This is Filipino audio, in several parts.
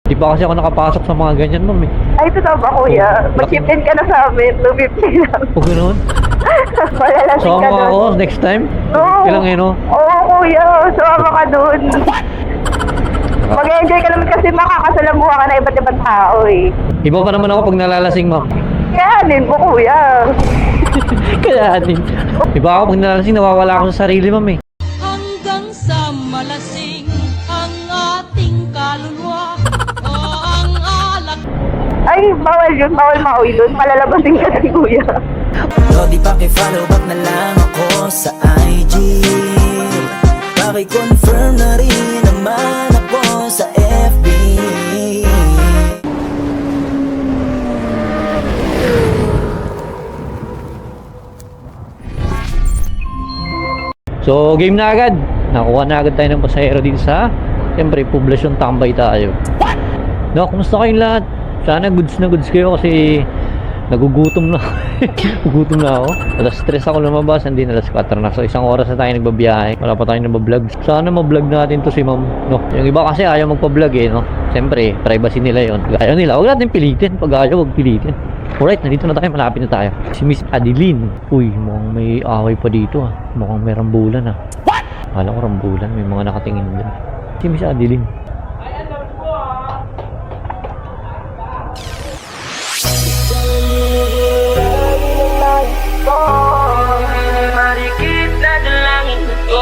Di pa kasi ako nakapasok sa mga ganyan, ma'am eh. Ay, totoo ba, kuya? Mag-chip in ka na sa amin, 250 lang. O gano'n? Malalasing ka Sumama doon. ako next time? Oo. Ilang eh, no? Oo, kuya. Sumama ka doon. Mag-enjoy ka naman kasi makakasalamuha ka na iba't ibang tao eh. Iba pa naman ako pag nalalasing, ma'am. Kayanin mo, kuya. Kaya din. Iba ako pag nalalasing, nawawala ako sa sarili, ma'am eh. Hanggang sa malasing ang ating kaluluwa o ang alak. Ay, bawal yun. Bawal mauwi doon. Palalabasin ka din, kuya. Lodi paki-follow back na lang ako sa IG. Paki-confirm na rin naman ako sa FB. So, game na agad. Nakuha na agad tayo ng pasahero dito sa, siyempre, poblasyon tambay tayo. No, kumusta kayong lahat? Sana goods na goods kayo kasi nagugutom na. Nagugutom na ako. Alas 3 ako lumabas, hindi na alas 4 na. So, isang oras na tayo nagbabiyahe. Wala pa tayong nabablog. Sana mablog natin to si ma'am. No, yung iba kasi ayaw magpa-vlog eh, no? Siyempre, privacy nila yon. Ayaw nila. Huwag natin pilitin. Pag ayaw, huwag pilitin. Alright, nandito na tayo. Malapit na tayo. Si Miss Adeline. Uy, mukhang may away pa dito ah. Mukhang may rambulan ah. What? Alam ko rambulan. May mga nakatingin doon. Si Miss Adeline. Marikit na dalangin ko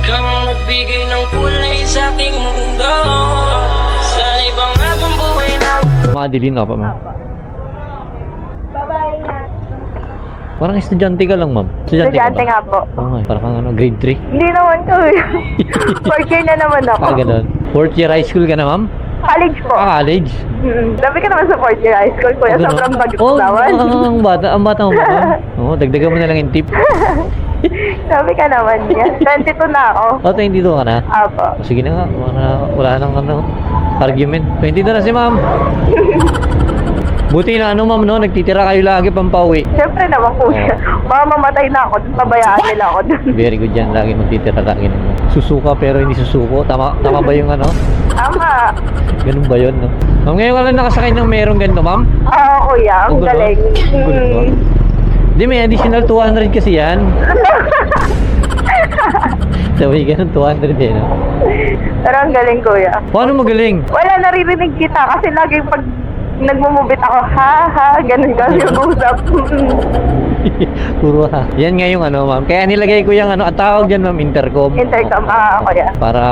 kang nagbigay ng kulay sa aking mundo. Sa ibang abang buhay na Mga Adeline ka pa, ma'am. Bye-bye na. Parang estudyante ka lang, ma'am. Estudyante ka ba? nga po. Oo nga, parang kang ano, grade 3. Hindi naman to eh. Fourth year na naman ako. Ah, ganun. 4th year high school ka na, ma'am? College po. Ah, college. Sabi ka naman sa fourth year high school, kuya. Ganun. Sobrang bagit Oh, naman. ang bata mo, ma'am. Oo, dagdagan mo na lang yung tip. Sabi ka naman niya. 22 na ako. Oh, 22 ka na? Apo. O, sige na nga, wala nang ano, argument. 22 na si ma'am. Buti na ano, ma'am, no? Nagtitira kayo lagi pampauwi. Siyempre naman kuya. Baka mamatay na ako. Pabayaan nila ako dun. Very good yan, lagi magtitira lagi naman. Susuka pero hindi susuko. Tama ba yung ano? Tama. Ganun ba yun, no? Ma'am, ngayon ka lang nakasakay ng merong ganito, ma'am? Oo, kuya. Ang Oh, ganun? galing. Ang galing ba? Di, may additional 200 kasi yan. Sabi ganun, 200 eh, no? Pero ang galing, kuya. Paano magaling? Wala, naririnig kita kasi lagi pag nagmumubit ako, ha, ganun kami yung usap. Puro ha. Yan nga yung ano, ma'am. Kaya nilagay ko yung ano, at tawag dyan, ma'am, intercom. Intercom, kuya. Para,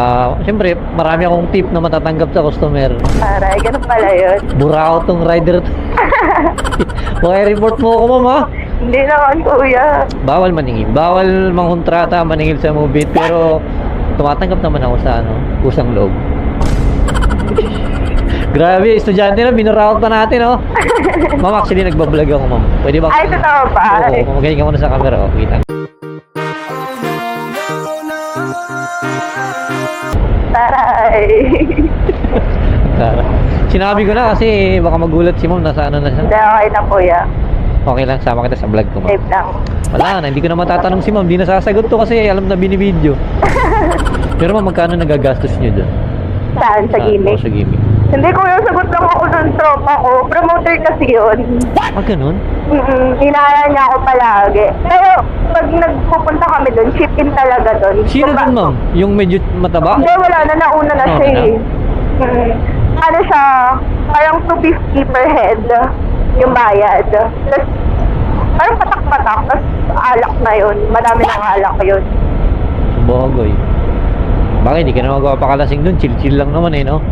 siyempre, marami akong tip na matatanggap sa customer. Aray, ganun pala yun. Burao tong rider. Report mo ako, ma'am, ha? Hindi naman, kuya. Bawal maningil. Bawal mangkontrata, maningil sa Mubit. Pero, tumatanggap naman ako sa, ano, kusang loob. Grabe, estudyante na, binuraot pa natin, oh. Ma'am, actually, nagbablog ako, ma'am. Pwede ba? Ay, totoo ba? Oo, magaling ka muna sa camera, oh. Kita. Taray. Tara. Sinabi ko na kasi baka magulat si ma'am, nasa ano na siya. Hindi, okay na, kuya. Okay lang, sama kita sa vlog ko, ma'am. Safe lang. Wala na, hindi ko na matatanong si ma'am. Di nasasagot to kasi alam na binibideo. Pero ma'am, magkano nagagastos niyo doon? Saan? Sa gimmick? Sa gimmick. Hindi, kuya. Sagot lang ako ng tropa ko. Promoter kasi yun. Ah, ganun? Hinahaya niya ako palagi. Pero pag nagpupunta kami doon, chip-in talaga doon. Sino doon, ma'am? Yung medyo mataba? Hindi, wala na. Nauna na siya Nauna eh. Ano siya, parang 250 per head yung bayad. Tapos, parang patak-patak. Tapos, alak na yun. Madami ng alak yun. Bagay. Bakit? Di ka na magpapakalasing doon. Chill-chill lang naman eh, no?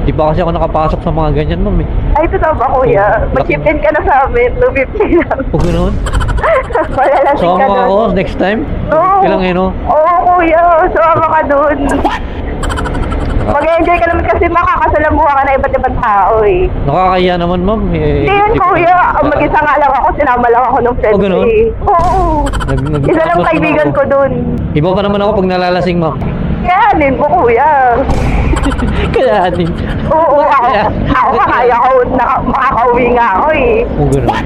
Di pa kasi ako nakapasok sa mga ganyan, ma'am eh. Ay, totoo ba, kuya? Mag-chip-in ka na sa amin. 250 lang. O ganun? Malalasing ka Sumama ako doon. next time? Oo. Ilang eh, no? Oo, kuya. Sumama ka doon. Mag-enjoy ka naman kasi makakasalamuha ka na iba't ibang tao eh. Nakakahiya naman, ma'am. Hindi yan, kuya. Mag-isa nga lang ako. Sinama lang ako ng friend Oh, ganun? ko eh. Oo. Isa lang kaibigan ko doon. Iba pa naman ako pag nalalasing, ma'am. Kayanin mo, kuya. Kaya din. Oo, ako kaya ko. Makakauwi nga ako eh. O ganun.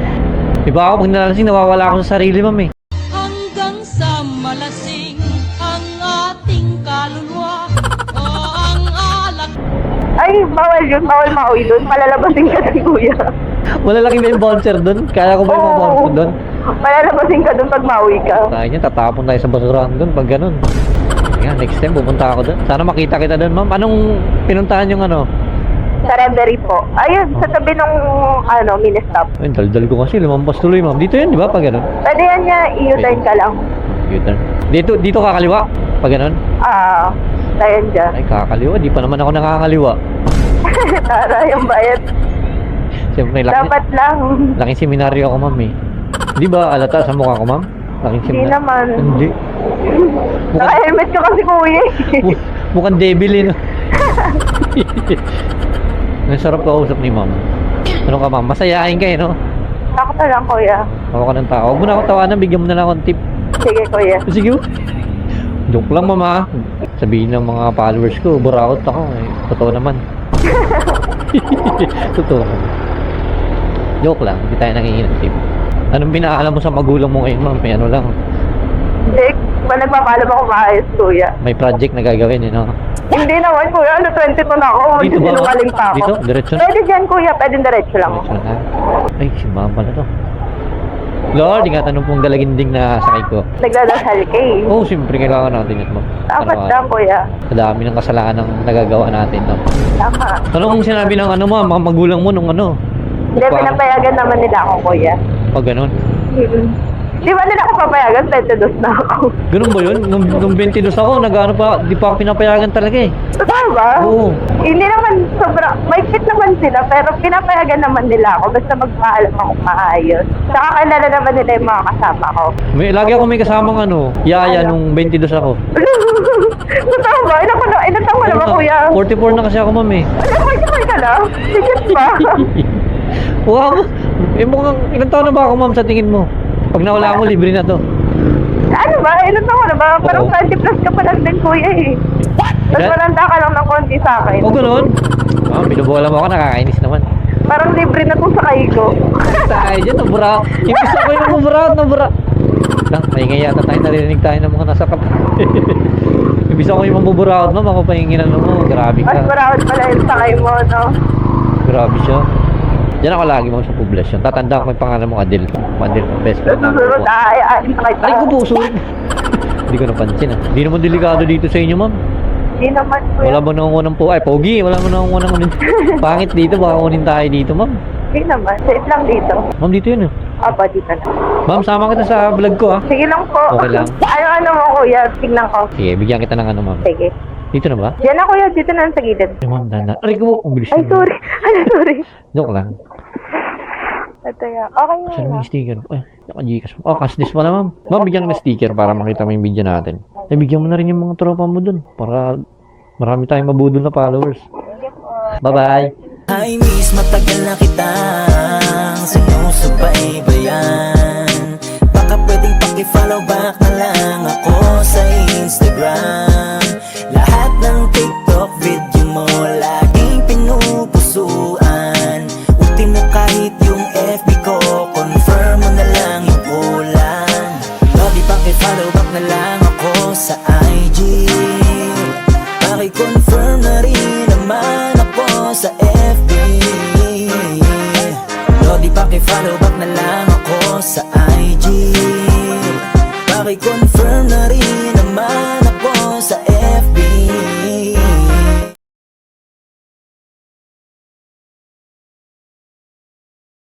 Iba ako pag nalalasing, nawawala ako sa sarili, ma'am eh. hanggang sa malasing ang ating kaluluwa o ang alak. Ay, bawal yun. Bawal mauwi doon. Palalabasin ka doon, kuya. Malalaki ba yung bouncer doon? Kaya ko ba yung mga bouncer doon? Palalabasin ka doon pag mauwi ka. Kaya niya, tatapon tayo sa basurahan doon pag ganun. Yan, next time pupunta ako doon. Sana makita kita doon, ma'am. Anong pinuntahan yung ano? Sa Reverie po. Ayun, sa tabi nung, mini-stop. Ay, daldal ko kasi. Lumampas tuloy, ma'am. Dito yun, di ba? Pag ganun. Pwede yan niya, i-U-turn ka lang. U-turn. Dito kakaliwa. Pag ganun. Tayan dyan. Ay, kakaliwa. Di pa naman ako nakakaliwa. Tara, yung bayad. Siyempre, Dapat lang. laking seminaryo ako, ma'am, eh. Di ba alata sa mukha ko, ma'am? Laking Hindi seminaryo. naman. Hindi. Naka-helmet ka kasi, kuya. Mukhang devil, eh, no? Ang sarap kausap ni ma'am. Ano ka, ma'am? Masayahin ka, eh, no? Sakto lang, kuya. Ako ka ng tao. Huwag mo na ako tawanan. Bigyan mo na lang akong tip. Sige, kuya. Sige. Joke lang, mama. Sabihin ng mga followers ko, buraot ako. Eh. Totoo naman. Totoo. Joke lang. Hindi tayo nangingin ng tip. Anong pinaalam mo sa magulang mo ngayon, ma'am? May ano lang. Hindi, pa nagpapaalam ako maayos, kuya. May project na gagawin, eh, no? Hindi naman, kuya. 22 na ako. Dito ba? Sinungaling pa ako. Dito? Diretso na? Pwede dyan, kuya. Pwede diretso lang. Diretso na. Ay, si mama na to. Lord, yung tanong pong dalaginding na sakay ko. Nagdadasal ka eh. Oo, siyempre kailangan natin ito, ma'am. Dapat Araw-araw. lang, kuya. Sa dami ng kasalanan ng nagagawa natin, no? Tama. Anong sinabi ng ano mo, mga magulang mo nung ano? Hindi, pinapayagan naman nila ako, kuya. Pag ganun. Di ba nila ako papayagan? 22 na ako. Ganun ba yun? Nung 22 ako, nag-ano pa, di pa ako pinapayagan talaga eh. Totoo ba? Oo. Hindi naman sobra, may fit naman sila, pero pinapayagan naman nila ako basta magpaalam ako maayos. Saka kilala naman nila yung mga kasama ko. Lagi ako may kasamang ano, yaya nung 22 ako. Totoo ba? Ilan taon mo na ba, kuya? 44 na kasi ako, ma'am eh. Alam mo, ikaw ka na? Sigit ba? Wow! Eh mukhang, ilang taon na ba ako, ma'am, sa tingin mo? Pag nawala mo, libre na to. Ano ba? Ilan taon mo na ba? Parang Oo. 20 plus ka pa lang din, kuya eh. Tapos Ilan? malanda ka lang ng konti sa akin. O ganun? Ma'am, binubola mo ako, nakakainis naman. Parang libre na itong sakay ko. Tayo dyan, nabura. Imbis ako yung nabura. Lang, maingay yata tayo, narinig tayo ng mga nasa kap. Imbis ako yung mambuburaot, ma'am, ako pa yung ginano mo. Grabe Mas ka. marawad pala yung sakay mo, no? Grabe siya. Diyan ako lagi, ma'am, sa poblasyon. Tatanda ko yung pangalan mo, Adil. Adil, best friend namin Susunod, ko. aayain ka. Ay ko po, sorry. Hindi ko napansin, ah. Hindi naman delikado dito sa inyo, ma'am. Hindi naman, kuya. Wala ba nangungunang po? Ay, pogi, wala mo nangungunang unin. Pangit dito, baka kunin tayo dito, ma'am. Hindi naman. Safe lang dito. Ma'am, dito yun, ah. Apa, dito na. Ma'am, sama kita sa vlog ko, ah. Sige lang po. Okay lang. Ano mo, kuya? Tignan ko. Sige, bigyan kita ng ano, ma'am. Sige. Dito na ba? Yan na, kuya. Dito na sa gilid. Ay, ma'am, dana. Aray ko, ang bilis Ay, naman. sorry. Ano, sorry. Joke lang. Ito yan. Okay na Saan mo yun. yung sticker? Ay, naka-Gcash mo. Oh, cash this pala, ma'am. Ma'am, bigyan ka ng sticker para makita mo yung video natin. Ay, bigyan mo na rin yung mga tropa mo dun. Para marami tayong mabudol na followers. Bye-bye. Ay miss, matagal na kitang sinusubaybayan. Baka pwedeng paki-follow back na lang ako sa Instagram. Lahat ng TikTok video mo laging pinupusuan.